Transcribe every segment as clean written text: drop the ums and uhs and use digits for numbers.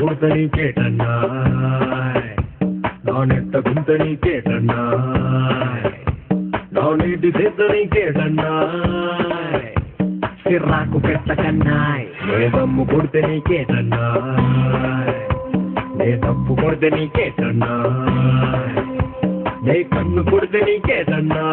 కొడతని కేటన్నా నానెట్ట గుంతని కేటన్నా నానేటి చేతని కేటన్నా సిర్రాకు పెట్టకన్నాయ్ నే దమ్ము కొడితే నీకేటన్నా నే తప్పు కొడితే నీకేటన్నా నే కన్ను కొడితే నీకేటన్నా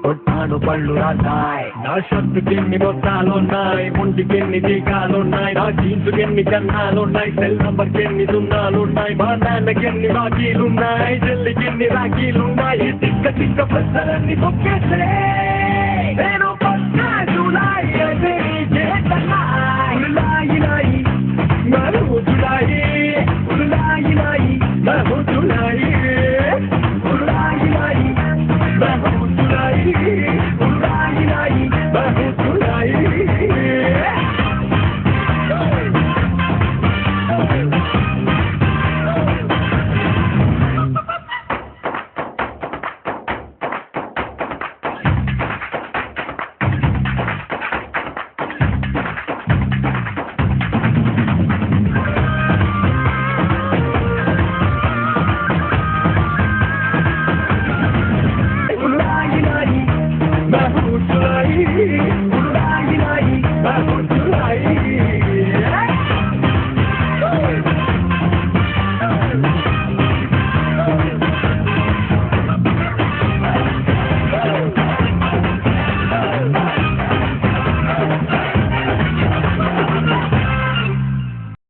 కొట్టాను పళ్ళు రాసాయ్ నా షర్టుకెన్ని మొత్తాలున్నాయి ఒంటికెన్ని టీకాలున్నాయి నా జీన్సుకెన్ని కన్నాలున్నాయి సెల్ నంబర్కెన్ని సున్నాలున్నాయి మా నాన్నకెన్ని బాకీలున్నాయి చెల్లికెన్ని రాఖీలున్నాయి తిక్క తిక్క ప్రశ్నలన్నీ తొక్కేసే